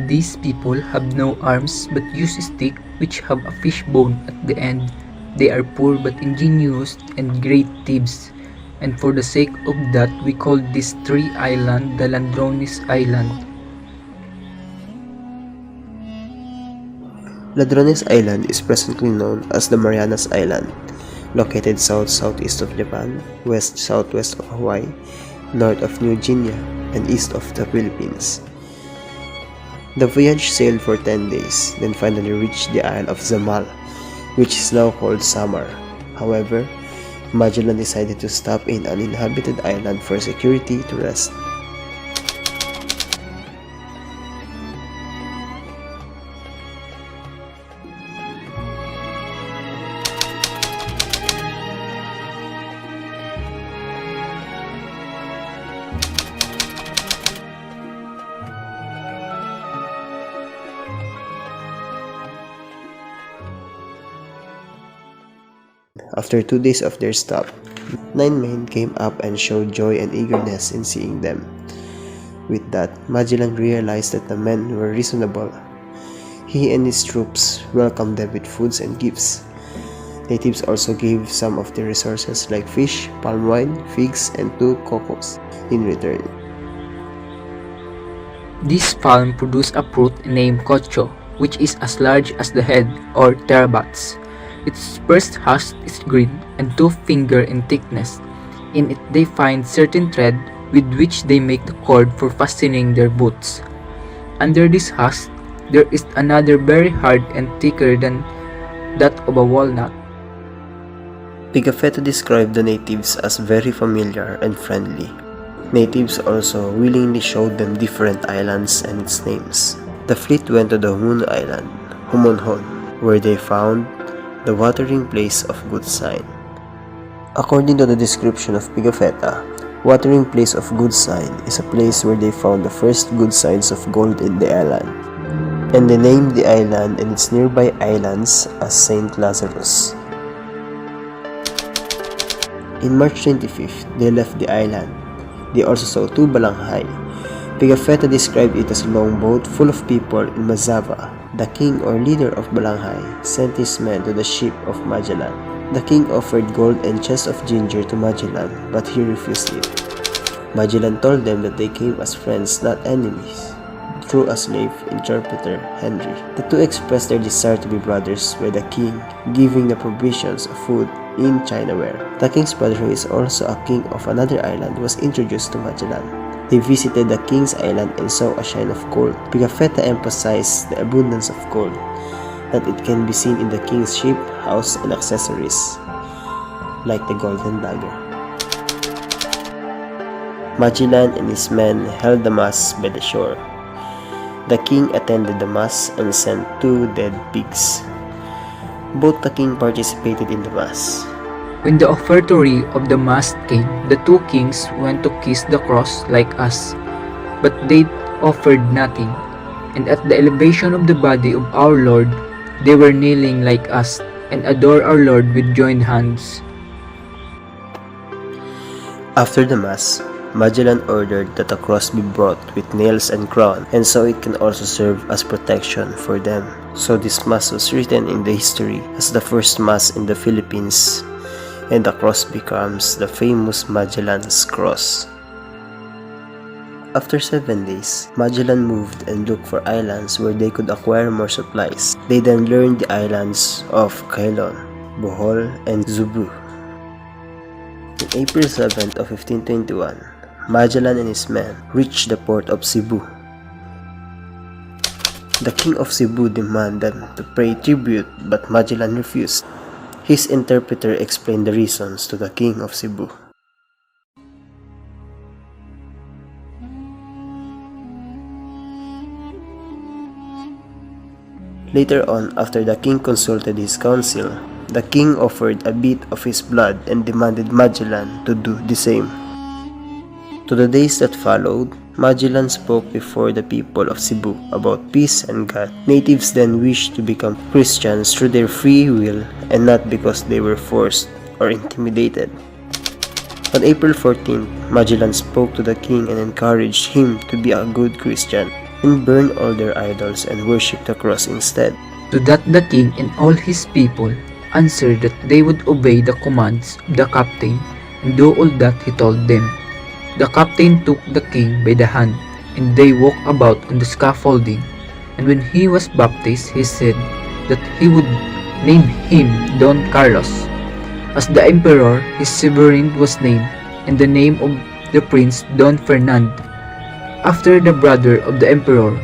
these people have no arms but use a stick which have a fish bone at the end. They are poor but ingenious and great thieves, and for the sake of that we call this tree island the Ladrones Island. Ladrones Island is presently known as the Marianas Island, located south-southeast of Japan, west-southwest of Hawaii, north of New Guinea, and east of the Philippines. The voyage sailed for 10 days, then finally reached the Isle of Zamal, which is now called Samar. However, Magellan decided to stop in an uninhabited island for security to rest. After 2 days of their stop, 9 men came up and showed joy and eagerness in seeing them. With that, Magellan realized that the men were reasonable. He and his troops welcomed them with foods and gifts. Natives also gave some of their resources like fish, palm wine, figs, and 2 cocos in return. This palm produced a fruit named cocho, which is as large as the head, or terabats. Its first husk is green and 2 fingers in thickness. In it they find certain thread with which they make the cord for fastening their boots. Under this husk there is another very hard and thicker than that of a walnut. Pigafetta described the natives as very familiar and friendly. Natives also willingly showed them different islands and its names. The fleet went to the Moon Island, Humonhon, where they found the watering place of good sign. According to the description of Pigafetta, watering place of good sign is a place where they found the first good signs of gold in the island, and they named the island and its nearby islands as Saint Lazarus. In March 25th, they left the island. They also saw 2 balanghay. Pigafetta described it as a long boat full of people in Mazava. The king or leader of Balanghay sent his men to the ship of Magellan. The king offered gold and chests of ginger to Magellan, but he refused it. Magellan told them that they came as friends, not enemies, through a slave interpreter, Henry. The 2 expressed their desire to be brothers by the king, giving the provisions of food in Chinaware. The king's brother, who is also a king of another island, was introduced to Magellan. They visited the king's island and saw a shine of gold. Pigafetta emphasized the abundance of gold, that it can be seen in the king's ship, house, and accessories, like the golden dagger. Magellan and his men held the mass by the shore. The king attended the mass and sent 2 dead pigs. Both the king participated in the mass. When the offertory of the mass came, the 2 kings went to kiss the cross like us, but they offered nothing. And at the elevation of the body of our Lord, they were kneeling like us, and adore our Lord with joined hands. After the mass, Magellan ordered that a cross be brought with nails and crown, and so it can also serve as protection for them. So this mass was written in the history as the first mass in the Philippines, and the cross becomes the famous Magellan's Cross. After 7 days, Magellan moved and looked for islands where they could acquire more supplies. They then learned the islands of Quezon, Bohol, and Zubu. On April 7th of 1521, Magellan and his men reached the port of Cebu. The king of Cebu demanded them to pay tribute, but Magellan refused. His interpreter explained the reasons to the king of Cebu. Later on, after the king consulted his council, the king offered a bit of his blood and demanded Magellan to do the same. To the days that followed, Magellan spoke before the people of Cebu about peace and God. Natives then wished to become Christians through their free will and not because they were forced or intimidated. On April 14th, Magellan spoke to the king and encouraged him to be a good Christian. and burned all their idols and worshipped the cross instead. To that the king and all his people answered that they would obey the commands of the captain and do all that he told them. The captain took the king by the hand, and they walked about on the scaffolding. And when he was baptized, he said that he would name him Don Carlos. As the emperor, his sovereign was named, and the name of the prince Don Fernand, after the brother of the emperor,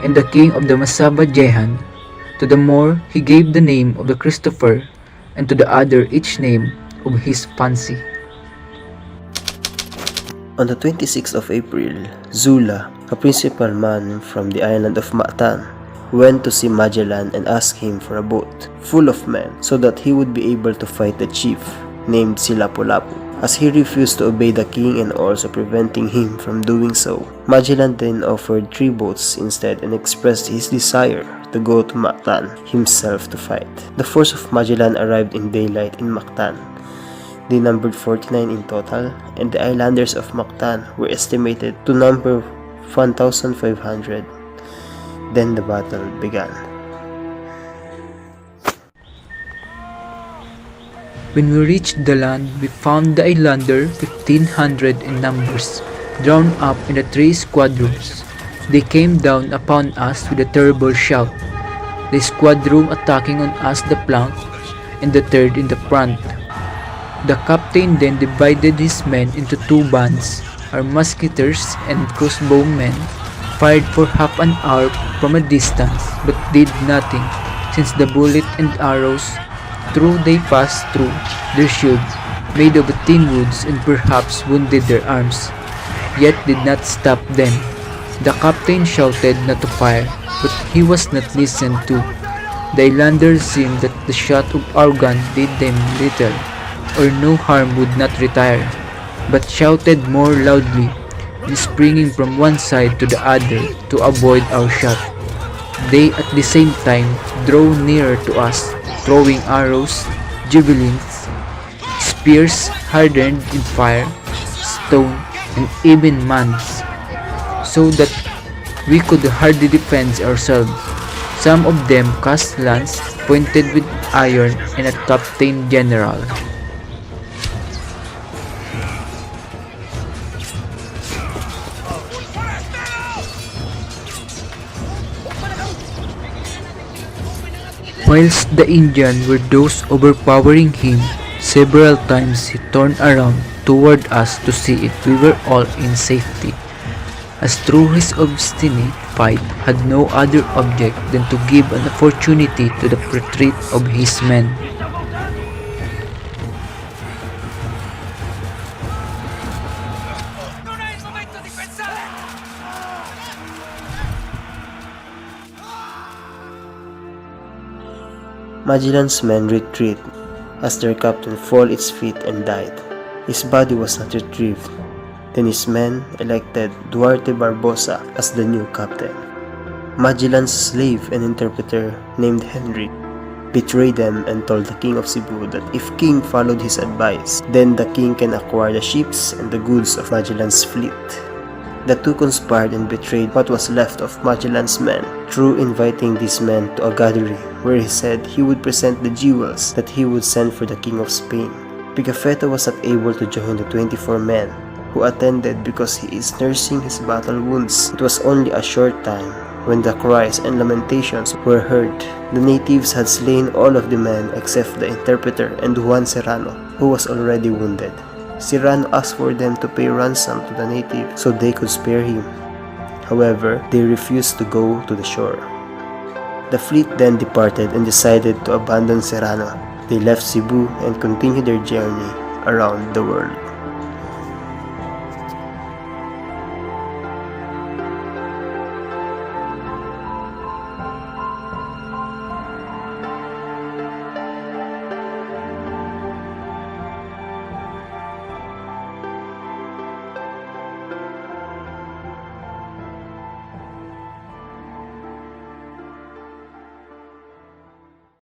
and the king of the Masaba Jehan. To the more he gave the name of the Christopher, and to the other each name of his fancy. On the 26th of April, Zula, a principal man from the island of Mactan, went to see Magellan and asked him for a boat full of men so that he would be able to fight the chief named si Lapu-Lapu. As he refused to obey the king and also preventing him from doing so, Magellan then offered 3 boats instead and expressed his desire to go to Mactan himself to fight. The force of Magellan arrived in daylight in Mactan. They numbered 49 in total, and the islanders of Mactan were estimated to number 1,500. Then the battle began. When we reached the land, we found the islander 1,500 in numbers, drawn up in the 3 squadrons. They came down upon us with a terrible shout, the squadron attacking on us the flank, and the third in the front. The captain then divided his men into 2 bands. Our musketeers and crossbowmen fired for half an hour from a distance, but did nothing, since the bullet and arrows through they passed through their shields, made of thin woods, and perhaps wounded their arms, yet did not stop them. The captain shouted not to fire, but he was not listened to. The islanders seemed that the shot of our gun did them little, or no harm would not retire, but shouted more loudly, and springing from one side to the other to avoid our shot. They at the same time drew nearer to us, throwing arrows, javelins, spears hardened in fire, stone, and even mans, so that we could hardly defend ourselves. Some of them cast lance pointed with iron and at Captain General. Whilst the Indian were those overpowering him, several times he turned around toward us to see if we were all in safety, as through his obstinate fight had no other object than to give an opportunity to the retreat of his men. Magellan's men retreat as their captain fell at his feet and died. His body was not retrieved. Then his men elected Duarte Barbosa as the new captain. Magellan's slave and interpreter named Henry betrayed them and told the king of Cebu that if king followed his advice, then the king can acquire the ships and the goods of Magellan's fleet. The 2 conspired and betrayed what was left of Magellan's men through inviting these men to a gathering where he said he would present the jewels that he would send for the king of Spain. Pigafetta was not able to join the 24 men who attended because he is nursing his battle wounds. It was only a short time when the cries and lamentations were heard. The natives had slain all of the men except the interpreter and Juan Serrano, who was already wounded. Serrano asked for them to pay ransom to the native so they could spare him. However, they refused to go to the shore. The fleet then departed and decided to abandon Serrano. They left Cebu and continued their journey around the world.